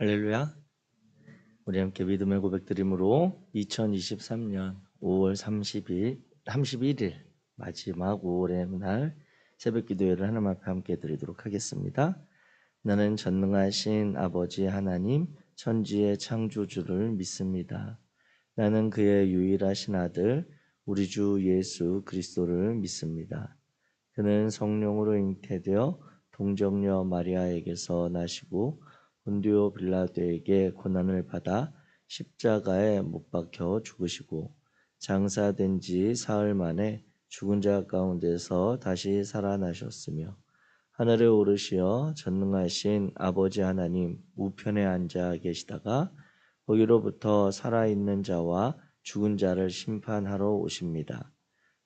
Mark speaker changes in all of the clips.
Speaker 1: 할렐루야. 우리 함께 믿음의 고백드림으로 2023년 5월 31일 마지막 5월의 날 새벽 기도회를 하나님 앞에 함께 드리도록 하겠습니다. 나는 전능하신 아버지 하나님 천지의 창조주를 믿습니다. 나는 그의 유일하신 아들 우리 주 예수 그리스도를 믿습니다. 그는 성령으로 잉태되어 동정녀 마리아에게서 나시고 본디오 빌라도에게 고난을 받아 십자가에 못 박혀 죽으시고 장사된 지 사흘 만에 죽은 자 가운데서 다시 살아나셨으며 하늘에 오르시어 전능하신 아버지 하나님 우편에 앉아 계시다가 거기로부터 살아있는 자와 죽은 자를 심판하러 오십니다.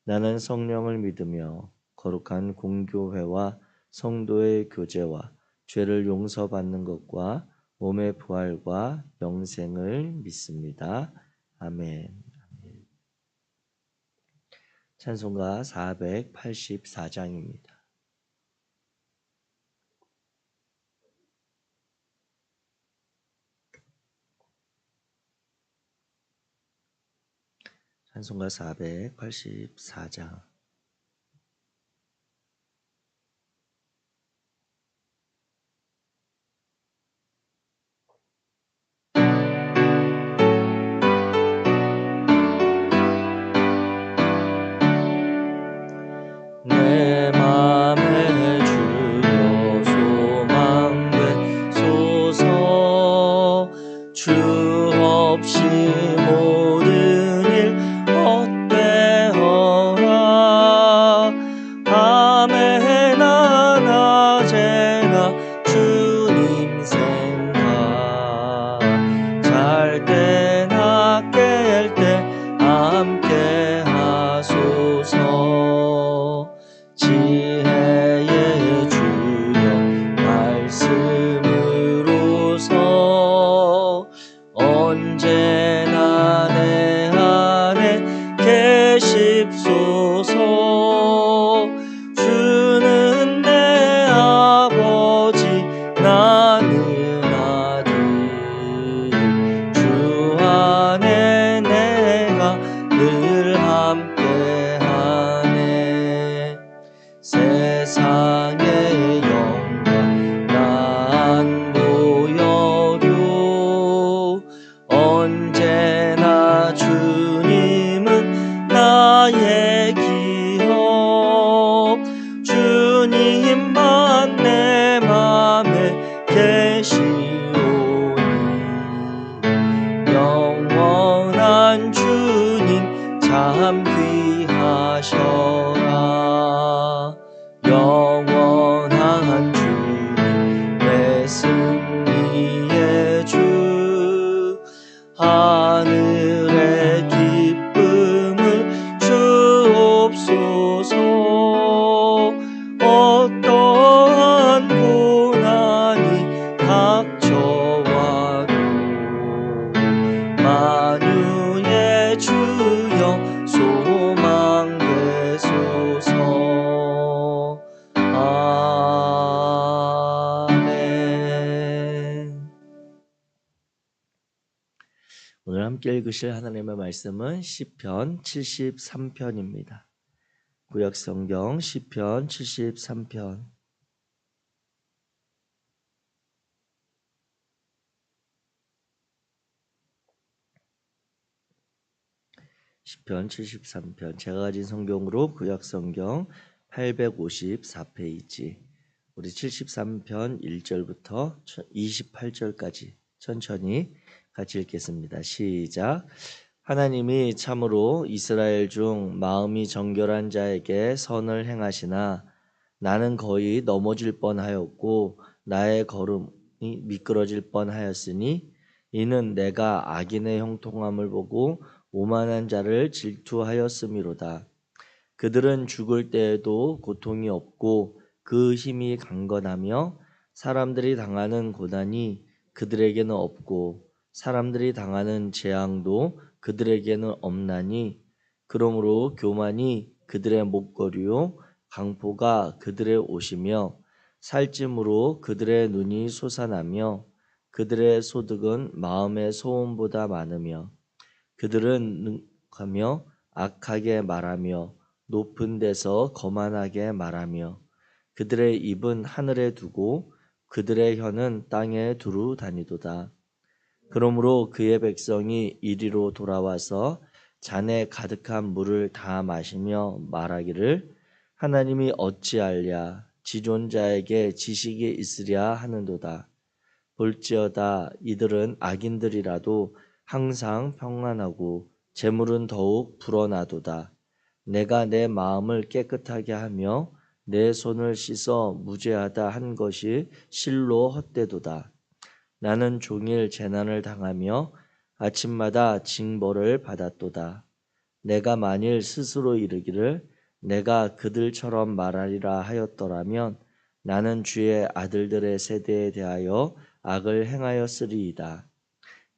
Speaker 1: 나는 성령을 믿으며 거룩한 공교회와 성도의 교제와 죄를 용서받는 것과 몸의 부활과 영생을 믿습니다. 아멘. 찬송가 484장입니다. 찬송가 484장. 내 맘에 주여 소망 되소서. 주 없이 모든 일 헛되어라. 밤에나 낮에나 주님 생각, 잘 때나 깰 때 함께 하소서. 지혜의 주여 말씀으로서 언제나 내 안에 계십소서. 주는 내 아버지 나는 아들, 주 안에 내가 늘 함께하네. 세상의 영광 나 안 보여도 언제나 주님은 나의 기업. 주님만 내 맘에 계시오니 영원한 주님 참 귀하셔라. 영원한 주님 내 승리의 주, 하늘의 기쁨을 주옵소서. 어떠한 고난이 닥쳐와도 만유의 주여 소망 되소서. 아멘. 오늘 함께 읽으실 하나님의 말씀은 시편 73편입니다. 구약성경 시편 73편. 시편 73편. 제가 가진 성경으로 구약성경 854페이지. 우리 73편 1절부터 28절까지 천천히 같이 읽겠습니다. 시작. 하나님이 참으로 이스라엘 중 마음이 정결한 자에게 선을 행하시나 나는 거의 넘어질 뻔하였고 나의 걸음이 미끄러질 뻔하였으니 이는 내가 악인의 형통함을 보고 오만한 자를 질투하였음이로다. 그들은 죽을 때에도 고통이 없고 그 힘이 강건하며 사람들이 당하는 고난이 그들에게는 없고 사람들이 당하는 재앙도 그들에게는 없나니 그러므로 교만이 그들의 목걸이요 강포가 그들의 옷이며 살찜으로 그들의 눈이 솟아나며 그들의 소득은 마음의 소원보다 많으며 그들은 능하며 악하게 말하며 높은 데서 거만하게 말하며 그들의 입은 하늘에 두고 그들의 혀는 땅에 두루 다니도다. 그러므로 그의 백성이 이리로 돌아와서 잔에 가득한 물을 다 마시며 말하기를 하나님이 어찌하랴 지존자에게 지식이 있으랴 하는도다. 볼지어다 이들은 악인들이라도 항상 평안하고 재물은 더욱 불어나도다. 내가 내 마음을 깨끗하게 하며 내 손을 씻어 무죄하다 한 것이 실로 헛되도다. 나는 종일 재난을 당하며 아침마다 징벌을 받았도다. 내가 만일 스스로 이르기를 내가 그들처럼 말하리라 하였더라면 나는 주의 아들들의 세대에 대하여 악을 행하였으리이다.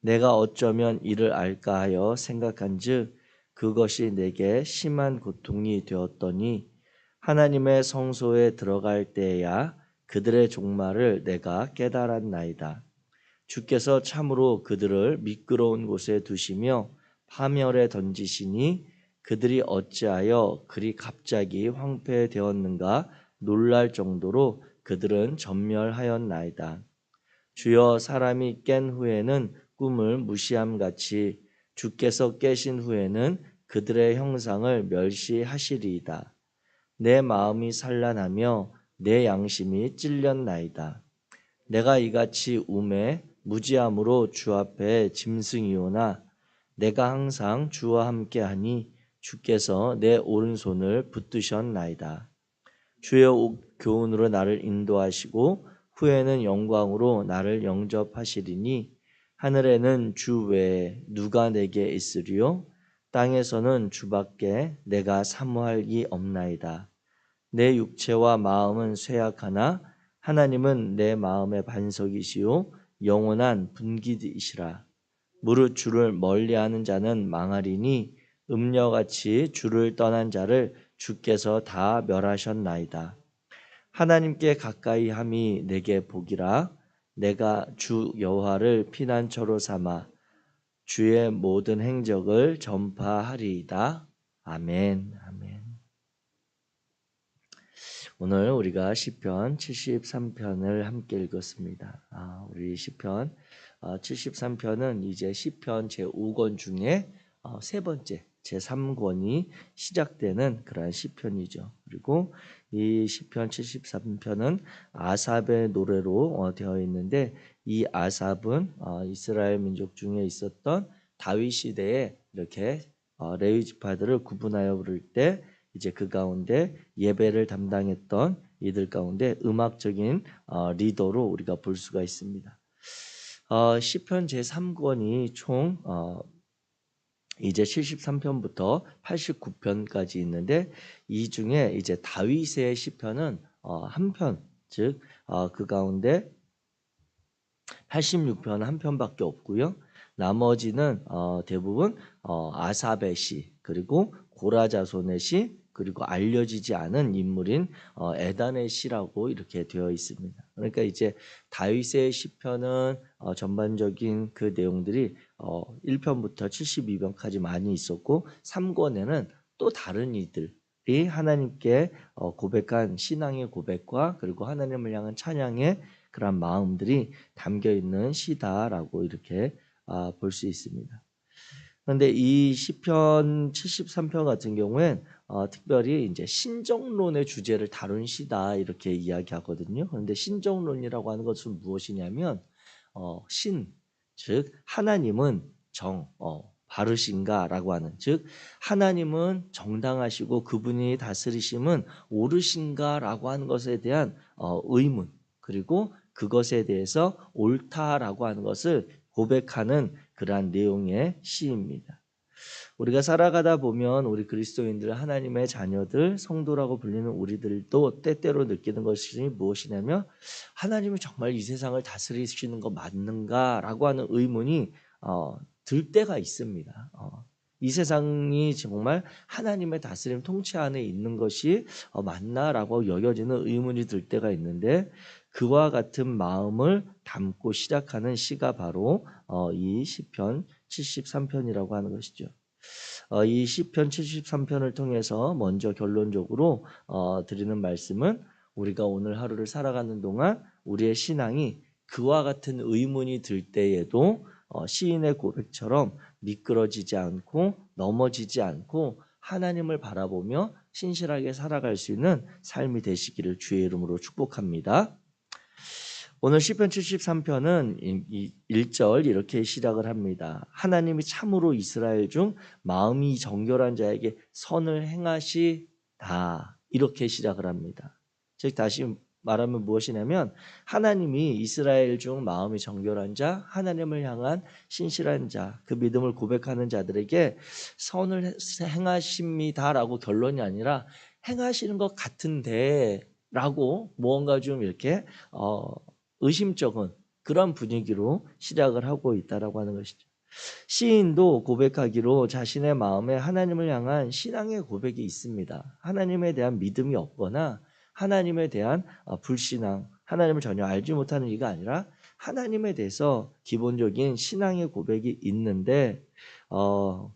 Speaker 1: 내가 어쩌면 이를 알까 하여 생각한즉 그것이 내게 심한 고통이 되었더니 하나님의 성소에 들어갈 때에야 그들의 종말을 내가 깨달았나이다. 주께서 참으로 그들을 미끄러운 곳에 두시며 파멸에 던지시니 그들이 어찌하여 그리 갑자기 황폐되었는가 놀랄 정도로 그들은 전멸하였나이다. 주여 사람이 깬 후에는 꿈을 무시함같이 주께서 깨신 후에는 그들의 형상을 멸시하시리이다. 내 마음이 산란하며 내 양심이 찔렸나이다. 내가 이같이 우매 무지함으로 주 앞에 짐승이오나 내가 항상 주와 함께하니 주께서 내 오른손을 붙드셨나이다. 주의 교훈으로 나를 인도하시고 후에는 영광으로 나를 영접하시리니 하늘에는 주 외에 누가 내게 있으리요 땅에서는 주밖에 내가 사모할 이 없나이다. 내 육체와 마음은 쇠약하나 하나님은 내 마음의 반석이시요 영원한 분기이시라. 무릇 주를 멀리하는 자는 망하리니 음녀같이 주를 떠난 자를 주께서 다 멸하셨나이다. 하나님께 가까이 함이 내게 복이라. 내가 주 여호와를 피난처로 삼아 주의 모든 행적을 전파하리이다. 아멘. 아멘. 오늘 우리가 시편 73편을 함께 읽었습니다. 우리 시편 73편은 이제 시편 제5권 중에 세 번째 제3권이 시작되는 그러한 시편이죠. 그리고 이 시편 73편은 아삽의 노래로 되어 있는데 이 아삽은 이스라엘 민족 중에 있었던 다윗 시대에 이렇게 레위 지파들을 구분하여 부를 때 이제 그 가운데 예배를 담당했던 이들 가운데 음악적인 리더로 우리가 볼 수가 있습니다. 시편 제3권이 총 이제 73편부터 89편까지 있는데 이 중에 이제 다윗의 시편은 한 편, 즉 그 가운데 86편 한 편밖에 없고요. 나머지는 대부분 아삽의 시, 그리고 고라 자손의 시, 그리고 알려지지 않은 인물인 에단의 시라고 이렇게 되어 있습니다. 그러니까 이제 다윗의 시편은 전반적인 그 내용들이 1편부터 72편까지 많이 있었고 3권에는 또 다른 이들이 하나님께 고백한 신앙의 고백과 그리고 하나님을 향한 찬양의 그런 마음들이 담겨 있는 시다라고 이렇게 볼 수 있습니다. 그런데 이 시편 73편 같은 경우엔 특별히 이제 신정론의 주제를 다룬 시다 이렇게 이야기하거든요. 그런데 신정론이라고 하는 것은 무엇이냐면 신, 즉 하나님은 바르신가라고 하는, 즉 하나님은 정당하시고 그분이 다스리심은 옳으신가라고 하는 것에 대한 의문, 그리고 그것에 대해서 옳다라고 하는 것을 고백하는 그러한 내용의 시입니다. 우리가 살아가다 보면 우리 그리스도인들, 하나님의 자녀들, 성도라고 불리는 우리들도 때때로 느끼는 것이 무엇이냐면 하나님이 정말 이 세상을 다스리시는 거 맞는가라고 하는 의문이 들 때가 있습니다. 이 세상이 정말 하나님의 다스림 통치 안에 있는 것이 맞나라고 여겨지는 의문이 들 때가 있는데 그와 같은 마음을 담고 시작하는 시가 바로 이 시편 73편이라고 하는 것이죠. 이 시편 73편을 통해서 먼저 결론적으로 드리는 말씀은 우리가 오늘 하루를 살아가는 동안 우리의 신앙이 그와 같은 의문이 들 때에도 시인의 고백처럼 미끄러지지 않고 넘어지지 않고 하나님을 바라보며 신실하게 살아갈 수 있는 삶이 되시기를 주의 이름으로 축복합니다. 오늘 시편 73편은 1절 이렇게 시작을 합니다. 하나님이 참으로 이스라엘 중 마음이 정결한 자에게 선을 행하시다. 이렇게 시작을 합니다. 즉 다시 말하면 무엇이냐면 하나님이 이스라엘 중 마음이 정결한 자, 하나님을 향한 신실한 자, 그 믿음을 고백하는 자들에게 선을 행하십니다라고 결론이 아니라 행하시는 것 같은데 라고 무언가 좀 이렇게 의심적인 그런 분위기로 시작을 하고 있다라고 하는 것이죠. 시인도 고백하기로 자신의 마음에 하나님을 향한 신앙의 고백이 있습니다. 하나님에 대한 믿음이 없거나 하나님에 대한 불신앙, 하나님을 전혀 알지 못하는 이가 아니라 하나님에 대해서 기본적인 신앙의 고백이 있는데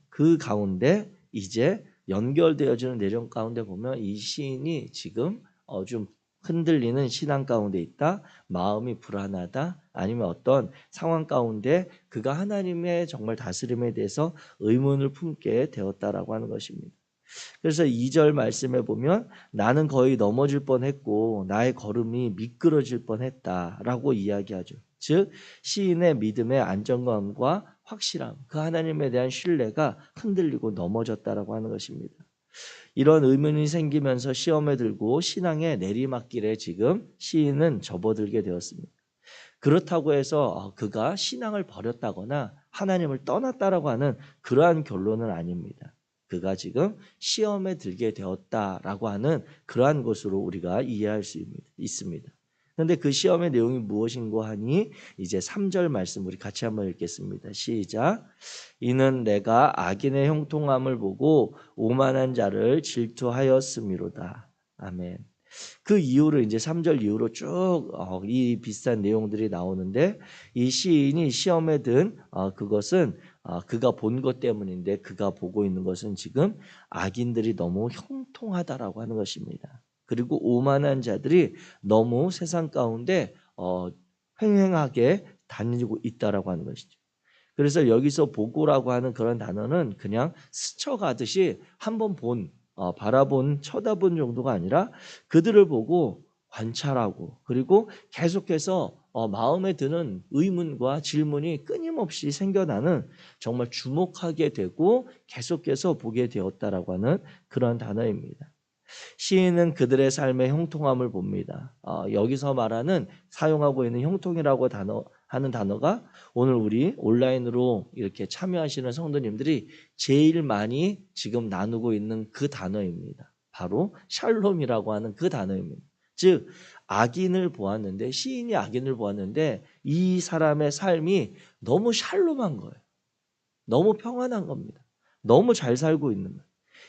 Speaker 1: 그 가운데 이제 연결되어지는 내용 가운데 보면 이 시인이 지금 좀 흔들리는 신앙 가운데 있다, 마음이 불안하다, 아니면 어떤 상황 가운데 그가 하나님의 정말 다스림에 대해서 의문을 품게 되었다라고 하는 것입니다. 그래서 2절 말씀에 보면 나는 거의 넘어질 뻔했고 나의 걸음이 미끄러질 뻔했다라고 이야기하죠. 즉 시인의 믿음의 안정감과 확실함, 그 하나님에 대한 신뢰가 흔들리고 넘어졌다라고 하는 것입니다. 이런 의문이 생기면서 시험에 들고 신앙의 내리막길에 지금 시인은 접어들게 되었습니다. 그렇다고 해서 그가 신앙을 버렸다거나 하나님을 떠났다라고 하는 그러한 결론은 아닙니다. 그가 지금 시험에 들게 되었다라고 하는 그러한 것으로 우리가 이해할 수 있습니다. 그런데 그 시험의 내용이 무엇인고 하니 이제 3절 말씀 우리 같이 한번 읽겠습니다. 시작. 이는 내가 악인의 형통함을 보고 오만한 자를 질투하였음이로다. 아멘. 그 이후로 이제 3절 이후로 쭉 이 비슷한 내용들이 나오는데 이 시인이 시험에 든 그것은 그가 본 것 때문인데 그가 보고 있는 것은 지금 악인들이 너무 형통하다라고 하는 것입니다. 그리고 오만한 자들이 너무 세상 가운데 횡행하게 다니고 있다라고 하는 것이죠. 그래서 여기서 보고라고 하는 그런 단어는 그냥 스쳐가듯이 한번 바라본 쳐다본 정도가 아니라 그들을 보고 관찰하고 그리고 계속해서 마음에 드는 의문과 질문이 끊임없이 생겨나는 정말 주목하게 되고 계속해서 보게 되었다라고 하는 그런 단어입니다. 시인은 그들의 삶의 형통함을 봅니다. 여기서 말하는 사용하고 있는 형통이라고 하는 단어가 오늘 우리 온라인으로 이렇게 참여하시는 성도님들이 제일 많이 지금 나누고 있는 그 단어입니다. 바로 샬롬이라고 하는 그 단어입니다. 즉 악인을 보았는데 시인이 악인을 보았는데 이 사람의 삶이 너무 샬롬한 거예요. 너무 평안한 겁니다. 너무 잘 살고 있는 거예요.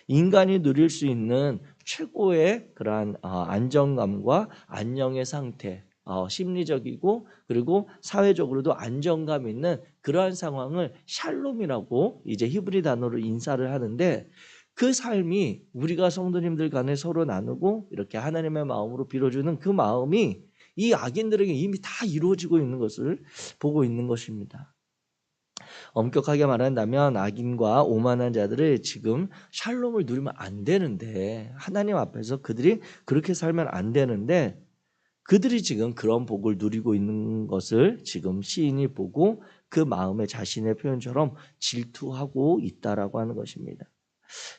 Speaker 1: 인간이 누릴 수 있는 최고의 그러한 안정감과 안녕의 상태, 심리적이고 그리고 사회적으로도 안정감 있는 그러한 상황을 샬롬이라고 이제 히브리 단어로 인사를 하는데 그 삶이 우리가 성도님들 간에 서로 나누고 이렇게 하나님의 마음으로 빌어주는 그 마음이 이 악인들에게 이미 다 이루어지고 있는 것을 보고 있는 것입니다. 엄격하게 말한다면 악인과 오만한 자들이 지금 샬롬을 누리면 안 되는데 하나님 앞에서 그들이 그렇게 살면 안 되는데 그들이 지금 그런 복을 누리고 있는 것을 지금 시인이 보고 그 마음에 자신의 표현처럼 질투하고 있다라고 하는 것입니다.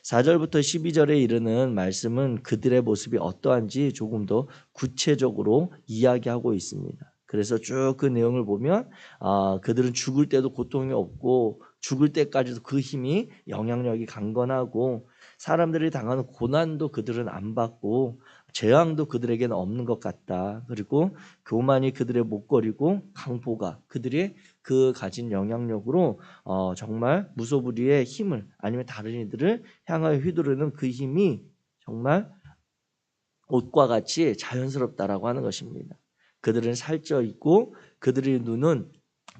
Speaker 1: 4절부터 12절에 이르는 말씀은 그들의 모습이 어떠한지 조금 더 구체적으로 이야기하고 있습니다. 그래서 쭉 그 내용을 보면 그들은 죽을 때도 고통이 없고 죽을 때까지도 그 힘이 영향력이 강건하고 사람들이 당하는 고난도 그들은 안 받고 재앙도 그들에게는 없는 것 같다. 그리고 교만이 그들의 목걸이고 강포가 그들의 그 가진 영향력으로 정말 무소불위의 힘을 아니면 다른 이들을 향하여 휘두르는 그 힘이 정말 옷과 같이 자연스럽다라고 하는 것입니다. 그들은 살쪄 있고 그들의 눈은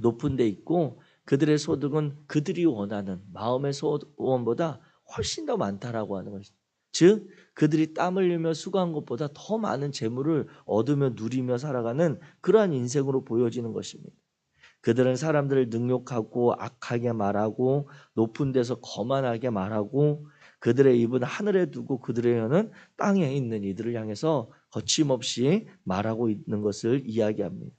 Speaker 1: 높은 데 있고 그들의 소득은 그들이 원하는 마음의 소원보다 훨씬 더 많다라고 하는 것이죠. 즉 그들이 땀 흘리며 수고한 것보다 더 많은 재물을 얻으며 누리며 살아가는 그러한 인생으로 보여지는 것입니다. 그들은 사람들을 능욕하고 악하게 말하고 높은 데서 거만하게 말하고 그들의 입은 하늘에 두고 그들의 혀는 땅에 있는 이들을 향해서 거침없이 말하고 있는 것을 이야기합니다.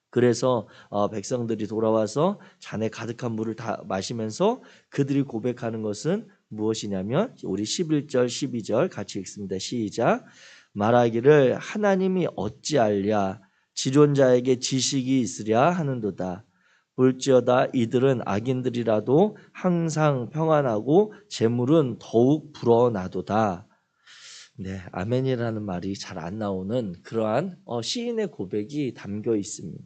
Speaker 1: 그래서 백성들이 돌아와서 잔에 가득한 물을 다 마시면서 그들이 고백하는 것은 무엇이냐면 우리 11절 12절 같이 읽습니다. 시작. 말하기를 하나님이 어찌알랴 지존자에게 지식이 있으랴 하는도다. 볼지어다 이들은 악인들이라도 항상 평안하고 재물은 더욱 불어나도다. 네, 아멘이라는 말이 잘 안 나오는 그러한 시인의 고백이 담겨 있습니다.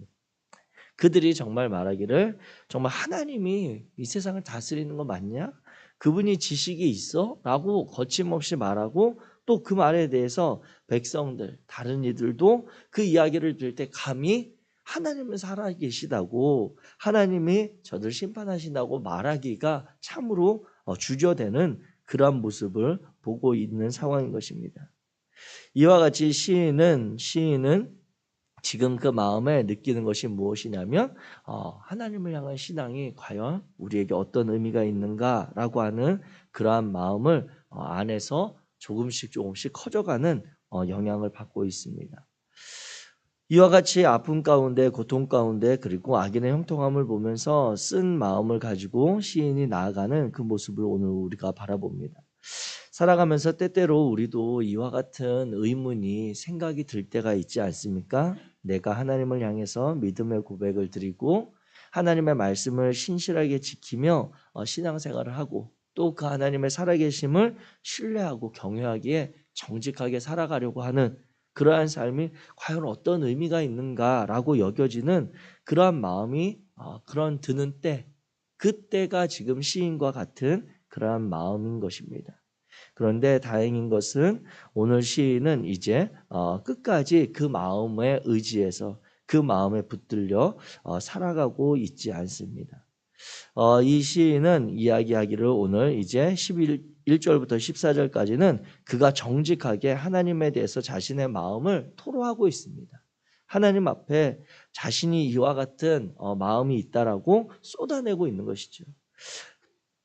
Speaker 1: 그들이 정말 말하기를 정말 하나님이 이 세상을 다스리는 거 맞냐? 그분이 지식이 있어? 라고 거침없이 말하고 또 그 말에 대해서 백성들 다른 이들도 그 이야기를 들을 때 감히 하나님은 살아계시다고 하나님이 저들 심판하신다고 말하기가 참으로 주저되는 그러한 모습을 보고 있는 상황인 것입니다. 이와 같이 시인은 지금 그 마음에 느끼는 것이 무엇이냐면 하나님을 향한 신앙이 과연 우리에게 어떤 의미가 있는가라고 하는 그러한 마음을 안에서 조금씩 커져가는 영향을 받고 있습니다. 이와 같이 아픔 가운데 고통 가운데 그리고 악인의 형통함을 보면서 쓴 마음을 가지고 시인이 나아가는 그 모습을 오늘 우리가 바라봅니다. 살아가면서 때때로 우리도 이와 같은 의문이 생각이 들 때가 있지 않습니까? 내가 하나님을 향해서 믿음의 고백을 드리고 하나님의 말씀을 신실하게 지키며 신앙생활을 하고 또 그 하나님의 살아계심을 신뢰하고 경외하기에 정직하게 살아가려고 하는 그러한 삶이 과연 어떤 의미가 있는가라고 여겨지는 그러한 마음이 그런 드는 때 그때가 지금 시인과 같은 그러한 마음인 것입니다. 그런데 다행인 것은 오늘 시인은 이제 끝까지 그 마음에 의지해서 그 마음에 붙들려 살아가고 있지 않습니다. 이 시인은 이야기하기를 오늘 이제 1절부터 14절까지는 그가 정직하게 하나님에 대해서 자신의 마음을 토로하고 있습니다. 하나님 앞에 자신이 이와 같은 마음이 있다라고 쏟아내고 있는 것이죠.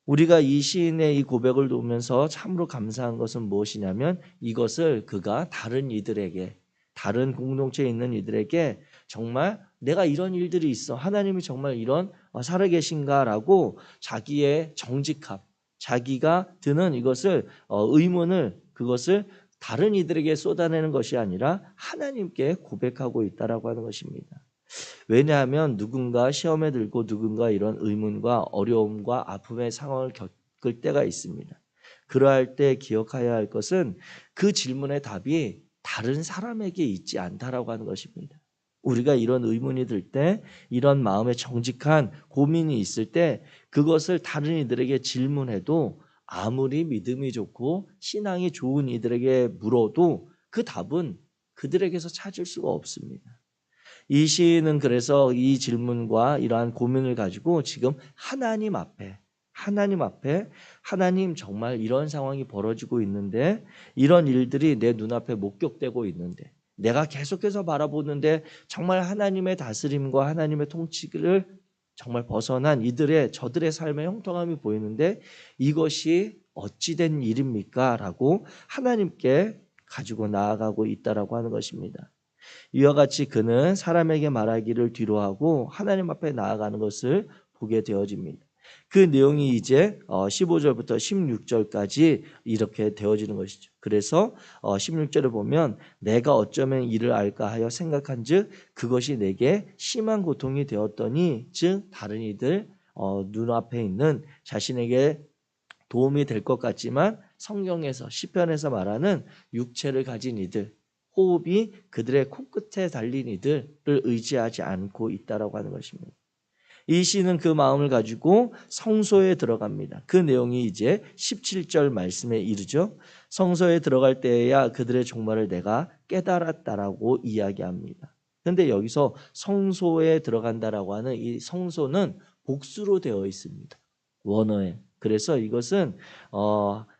Speaker 1: 우리가 이 시인의 이 고백을 보면서 참으로 감사한 것은 무엇이냐면 이것을 그가 다른 이들에게 다른 공동체에 있는 이들에게 정말 내가 이런 일들이 있어 하나님이 정말 이런 살아계신가라고 자기의 정직함 자기가 드는 이것을 의문을 그것을 다른 이들에게 쏟아내는 것이 아니라 하나님께 고백하고 있다라고 하는 것입니다. 왜냐하면 누군가 시험에 들고 누군가 이런 의문과 어려움과 아픔의 상황을 겪을 때가 있습니다. 그러할 때 기억해야 할 것은 그 질문의 답이 다른 사람에게 있지 않다라고 하는 것입니다. 우리가 이런 의문이 들 때 이런 마음에 정직한 고민이 있을 때 그것을 다른 이들에게 질문해도 아무리 믿음이 좋고 신앙이 좋은 이들에게 물어도 그 답은 그들에게서 찾을 수가 없습니다. 이 시인은 그래서 이 질문과 이러한 고민을 가지고 지금 하나님 앞에 하나님 정말 이런 상황이 벌어지고 있는데 이런 일들이 내 눈앞에 목격되고 있는데 내가 계속해서 바라보는데 정말 하나님의 다스림과 하나님의 통치를 정말 벗어난 저들의 삶의 형통함이 보이는데 이것이 어찌된 일입니까? 라고 하나님께 가지고 나아가고 있다라고 하는 것입니다. 이와 같이 그는 사람에게 말하기를 뒤로하고 하나님 앞에 나아가는 것을 보게 되어집니다. 그 내용이 이제 15절부터 16절까지 이렇게 되어지는 것이죠. 그래서 16절을 보면 내가 어쩌면 이를 알까 하여 생각한즉 그것이 내게 심한 고통이 되었더니 즉 다른 이들 눈앞에 있는 자신에게 도움이 될 것 같지만 성경에서 시편에서 말하는 육체를 가진 이들 호흡이 그들의 코끝에 달린 이들을 의지하지 않고 있다라고 하는 것입니다. 이 시는 그 마음을 가지고 성소에 들어갑니다. 그 내용이 이제 17절 말씀에 이르죠. 성소에 들어갈 때에야 그들의 종말을 내가 깨달았다라고 이야기합니다. 그런데 여기서 성소에 들어간다라고 하는 이 성소는 복수로 되어 있습니다. 원어에. 그래서 이것은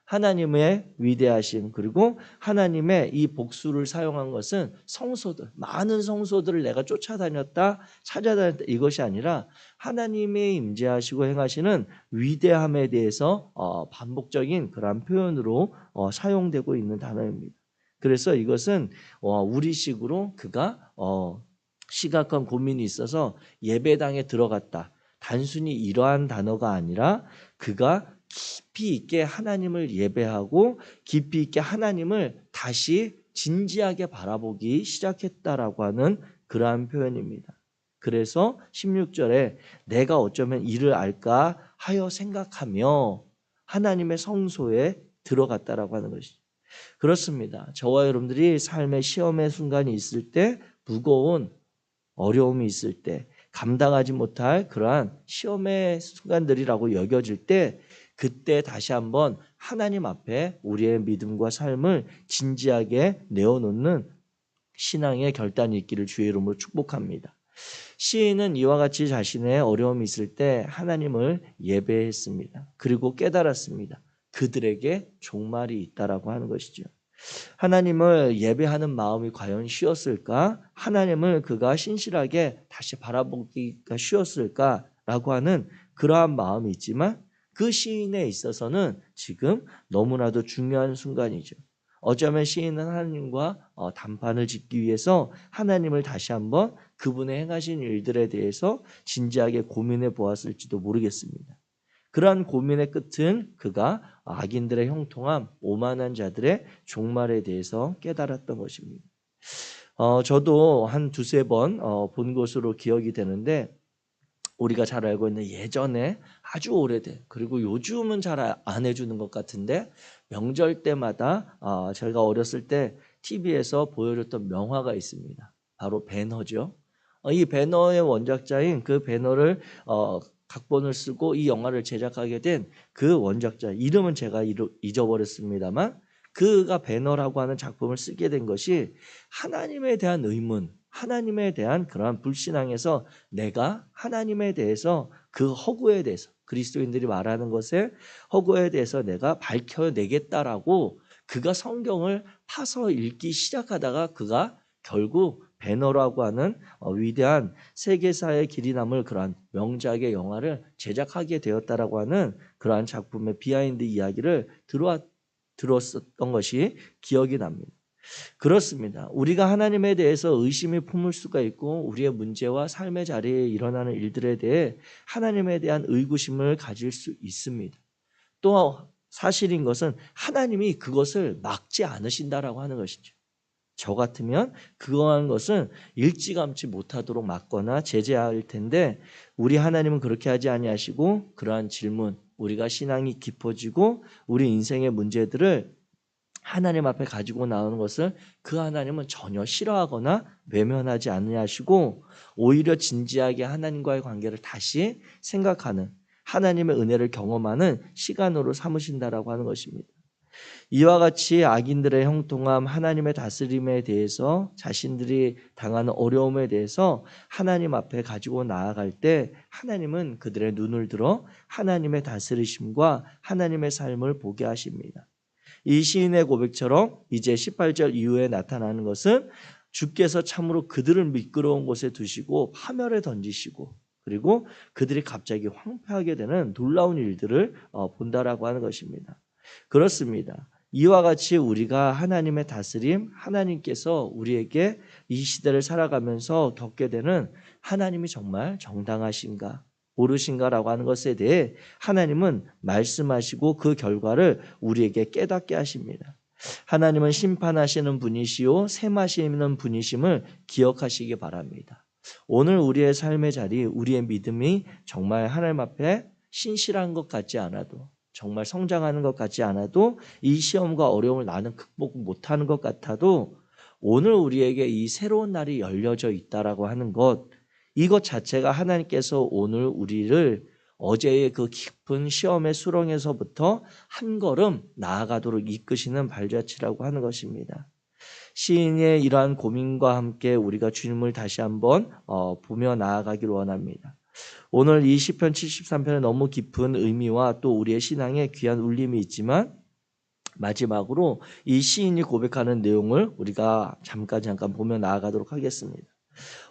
Speaker 1: 하나님의 위대하심 그리고 하나님의 이 복수를 사용한 것은 성소들, 많은 성소들을 내가 쫓아다녔다, 찾아다녔다 이것이 아니라 하나님의 임재하시고 행하시는 위대함에 대해서 반복적인 그런 표현으로 사용되고 있는 단어입니다. 그래서 이것은 우리식으로 그가 심각한 고민이 있어서 예배당에 들어갔다. 단순히 이러한 단어가 아니라 그가 깊이 있게 하나님을 예배하고 깊이 있게 하나님을 다시 진지하게 바라보기 시작했다라고 하는 그러한 표현입니다. 그래서 16절에 내가 어쩌면 이를 알까 하여 생각하며 하나님의 성소에 들어갔다라고 하는 것이죠. 그렇습니다. 저와 여러분들이 삶의 시험의 순간이 있을 때, 무거운 어려움이 있을 때, 감당하지 못할 그러한 시험의 순간들이라고 여겨질 때, 그때 다시 한번 하나님 앞에 우리의 믿음과 삶을 진지하게 내어놓는 신앙의 결단이 있기를 주의 이름으로 축복합니다. 시인은 이와 같이 자신의 어려움이 있을 때 하나님을 예배했습니다. 그리고 깨달았습니다. 그들에게 종말이 있다라고 하는 것이죠. 하나님을 예배하는 마음이 과연 쉬웠을까? 하나님을 그가 신실하게 다시 바라보기가 쉬웠을까라고 하는 그러한 마음이 있지만 그 시인에 있어서는 지금 너무나도 중요한 순간이죠. 어쩌면 시인은 하나님과 담판을 짓기 위해서 하나님을 다시 한번 그분의 행하신 일들에 대해서 진지하게 고민해 보았을지도 모르겠습니다. 그러한 고민의 끝은 그가 악인들의 형통함, 오만한 자들의 종말에 대해서 깨달았던 것입니다. 저도 한 두세 번 본 것으로 기억이 되는데, 우리가 잘 알고 있는 예전에 아주 오래된, 그리고 요즘은 잘 안 해주는 것 같은데, 명절 때마다 제가 어렸을 때 TV에서 보여줬던 명화가 있습니다. 바로 배너죠. 이 배너의 원작자인 그 배너를 각본을 쓰고 이 영화를 제작하게 된 그 원작자 이름은 제가 잊어버렸습니다만, 그가 배너라고 하는 작품을 쓰게 된 것이 하나님에 대한 의문, 하나님에 대한 그러한 불신앙에서 내가 하나님에 대해서 그 허구에 대해서, 그리스도인들이 말하는 것에 허구에 대해서 내가 밝혀내겠다라고 그가 성경을 파서 읽기 시작하다가 그가 결국 배너라고 하는 위대한 세계사의 길이 남을 그러한 명작의 영화를 제작하게 되었다라고 하는 그러한 작품의 비하인드 이야기를 들었었던 것이 기억이 납니다. 그렇습니다. 우리가 하나님에 대해서 의심이 품을 수가 있고 우리의 문제와 삶의 자리에 일어나는 일들에 대해 하나님에 대한 의구심을 가질 수 있습니다. 또 사실인 것은 하나님이 그것을 막지 않으신다라고 하는 것이죠. 저 같으면 그러한 것은 일찌감치 못하도록 막거나 제재할 텐데, 우리 하나님은 그렇게 하지 아니하시고 그러한 질문, 우리가 신앙이 깊어지고 우리 인생의 문제들을 하나님 앞에 가지고 나오는 것을 그 하나님은 전혀 싫어하거나 외면하지 아니하시고 오히려 진지하게 하나님과의 관계를 다시 생각하는, 하나님의 은혜를 경험하는 시간으로 삼으신다라고 하는 것입니다. 이와 같이 악인들의 형통함, 하나님의 다스림에 대해서, 자신들이 당하는 어려움에 대해서 하나님 앞에 가지고 나아갈 때 하나님은 그들의 눈을 들어 하나님의 다스리심과 하나님의 삶을 보게 하십니다. 이 시인의 고백처럼 이제 18절 이후에 나타나는 것은 주께서 참으로 그들을 미끄러운 곳에 두시고 파멸에 던지시고 그리고 그들이 갑자기 황폐하게 되는 놀라운 일들을 본다라고 하는 것입니다. 그렇습니다. 이와 같이 우리가 하나님의 다스림, 하나님께서 우리에게 이 시대를 살아가면서 겪게 되는 하나님이 정말 정당하신가, 옳으신가라고 하는 것에 대해 하나님은 말씀하시고 그 결과를 우리에게 깨닫게 하십니다. 하나님은 심판하시는 분이시요 셈하시는 분이심을 기억하시기 바랍니다. 오늘 우리의 삶의 자리, 우리의 믿음이 정말 하나님 앞에 신실한 것 같지 않아도, 정말 성장하는 것 같지 않아도, 이 시험과 어려움을 나는 극복 못하는 것 같아도 오늘 우리에게 이 새로운 날이 열려져 있다라고 하는 것, 이것 자체가 하나님께서 오늘 우리를 어제의 그 깊은 시험의 수렁에서부터 한 걸음 나아가도록 이끄시는 발자취라고 하는 것입니다. 시인의 이러한 고민과 함께 우리가 주님을 다시 한번 보며 나아가길 원합니다. 오늘 이 시편 73편에 너무 깊은 의미와 또 우리의 신앙에 귀한 울림이 있지만 마지막으로 이 시인이 고백하는 내용을 우리가 잠깐 보며 나아가도록 하겠습니다.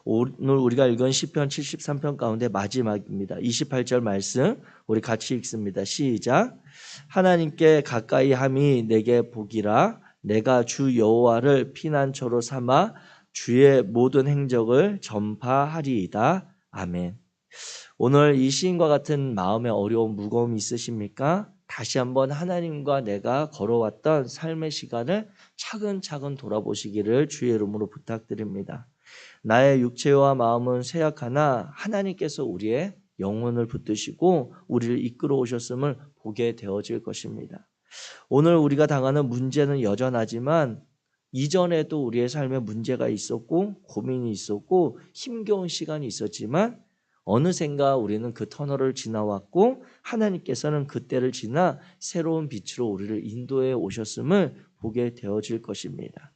Speaker 1: 오늘 우리가 읽은 시편 73편 가운데 마지막입니다. 28절 말씀 우리 같이 읽습니다. 시작. 하나님께 가까이 함이 내게 복이라. 내가 주 여호와를 피난처로 삼아 주의 모든 행적을 전파하리이다. 아멘. 오늘 이 시인과 같은 마음의 어려움, 무거움이 있으십니까? 다시 한번 하나님과 내가 걸어왔던 삶의 시간을 차근차근 돌아보시기를 주의 이름으로 부탁드립니다. 나의 육체와 마음은 쇠약하나 하나님께서 우리의 영혼을 붙드시고 우리를 이끌어 오셨음을 보게 되어질 것입니다. 오늘 우리가 당하는 문제는 여전하지만 이전에도 우리의 삶에 문제가 있었고 고민이 있었고 힘겨운 시간이 있었지만 어느샌가 우리는 그 터널을 지나왔고 하나님께서는 그 때를 지나 새로운 빛으로 우리를 인도해 오셨음을 보게 되어질 것입니다.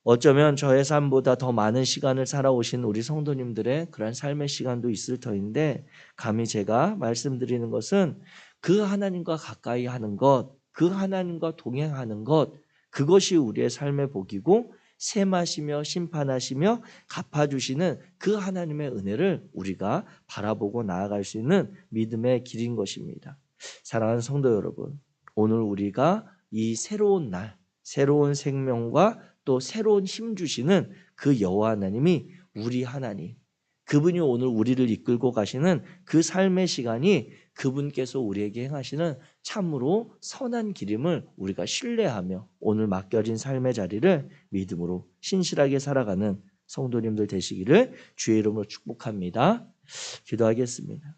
Speaker 1: 어쩌면 저의 삶보다 더 많은 시간을 살아오신 우리 성도님들의 그런 삶의 시간도 있을 터인데 감히 제가 말씀드리는 것은 그 하나님과 가까이 하는 것, 그 하나님과 동행하는 것, 그것이 우리의 삶의 복이고 셈하시며 심판하시며 갚아주시는 그 하나님의 은혜를 우리가 바라보고 나아갈 수 있는 믿음의 길인 것입니다. 사랑하는 성도 여러분, 오늘 우리가 이 새로운 날, 새로운 생명과 또 새로운 힘 주시는 그 여호와 하나님이 우리 하나님, 그분이 오늘 우리를 이끌고 가시는 그 삶의 시간이 그분께서 우리에게 행하시는 참으로 선한 길임을 우리가 신뢰하며 오늘 맡겨진 삶의 자리를 믿음으로 신실하게 살아가는 성도님들 되시기를 주의 이름으로 축복합니다. 기도하겠습니다.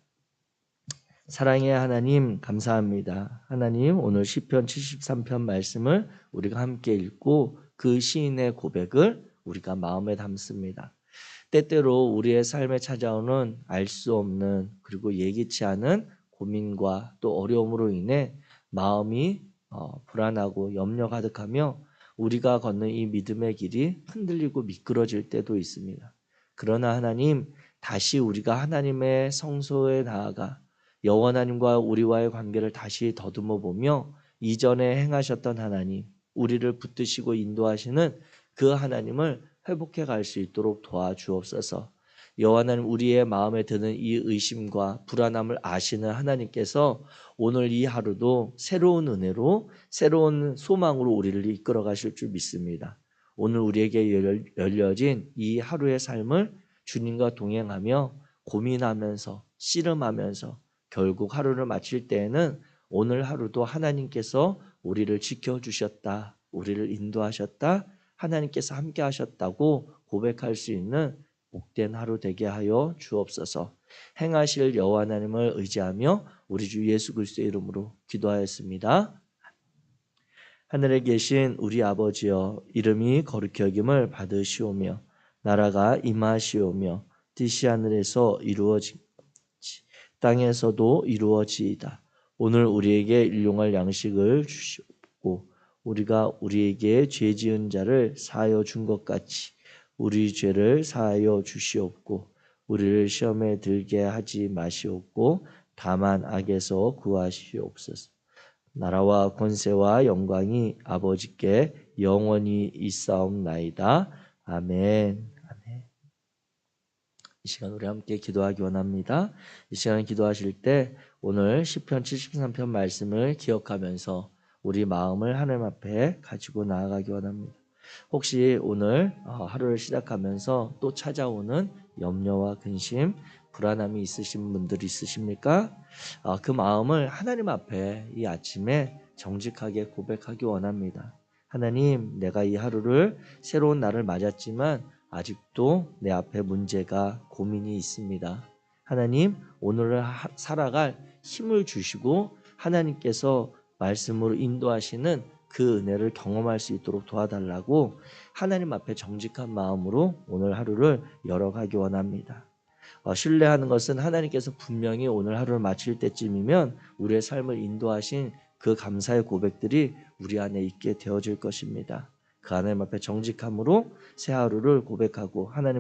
Speaker 1: 사랑의 하나님 감사합니다. 하나님 오늘 시편 73편 말씀을 우리가 함께 읽고 그 시인의 고백을 우리가 마음에 담습니다. 때때로 우리의 삶에 찾아오는 알 수 없는 그리고 예기치 않은 고민과 또 어려움으로 인해 마음이 불안하고 염려 가득하며 우리가 걷는 이 믿음의 길이 흔들리고 미끄러질 때도 있습니다. 그러나 하나님 다시 우리가 하나님의 성소에 나아가 여호와 하나님과 우리와의 관계를 다시 더듬어 보며 이전에 행하셨던 하나님, 우리를 붙드시고 인도하시는 그 하나님을 회복해 갈 수 있도록 도와주옵소서. 여호와 하나님 우리의 마음에 드는 이 의심과 불안함을 아시는 하나님께서 오늘 이 하루도 새로운 은혜로 새로운 소망으로 우리를 이끌어 가실 줄 믿습니다. 오늘 우리에게 열려진 이 하루의 삶을 주님과 동행하며 고민하면서 씨름하면서 결국 하루를 마칠 때에는 오늘 하루도 하나님께서 우리를 지켜주셨다, 우리를 인도하셨다, 하나님께서 함께 하셨다고 고백할 수 있는 복된 하루 되게 하여 주옵소서. 행하실 여호와 하나님을 의지하며 우리 주 예수 그리스도의 이름으로 기도하였습니다. 하늘에 계신 우리 아버지여, 이름이 거룩히 여김을 받으시오며 나라가 임하시오며 뜻이 하늘에서 이루어진 땅에서도 이루어지이다. 오늘 우리에게 일용할 양식을 주시옵고 우리가 우리에게 죄 지은 자를 사하여 준 것 같이 우리 죄를 사하여 주시옵고 우리를 시험에 들게 하지 마시옵고 다만 악에서 구하시옵소서. 나라와 권세와 영광이 아버지께 영원히 있사옵나이다. 아멘. 이 시간 우리 함께 기도하기 원합니다. 이 시간 기도하실 때 오늘 시편 73편 말씀을 기억하면서 우리 마음을 하나님 앞에 가지고 나아가기 원합니다. 혹시 오늘 하루를 시작하면서 또 찾아오는 염려와 근심, 불안함이 있으신 분들이 있으십니까? 그 마음을 하나님 앞에 이 아침에 정직하게 고백하기 원합니다. 하나님, 내가 이 하루를 새로운 날을 맞았지만 아직도 내 앞에 문제가 고민이 있습니다. 하나님, 오늘을 살아갈 힘을 주시고 하나님께서 말씀으로 인도하시는 그 은혜를 경험할 수 있도록 도와달라고 하나님 앞에 정직한 마음으로 오늘 하루를 열어가기 원합니다. 신뢰하는 것은 하나님께서 분명히 오늘 하루를 마칠 때쯤이면 우리의 삶을 인도하신 그 감사의 고백들이 우리 안에 있게 되어질 것입니다. 그 하나님 앞에 정직함으로 새 하루를 고백하고 하나님의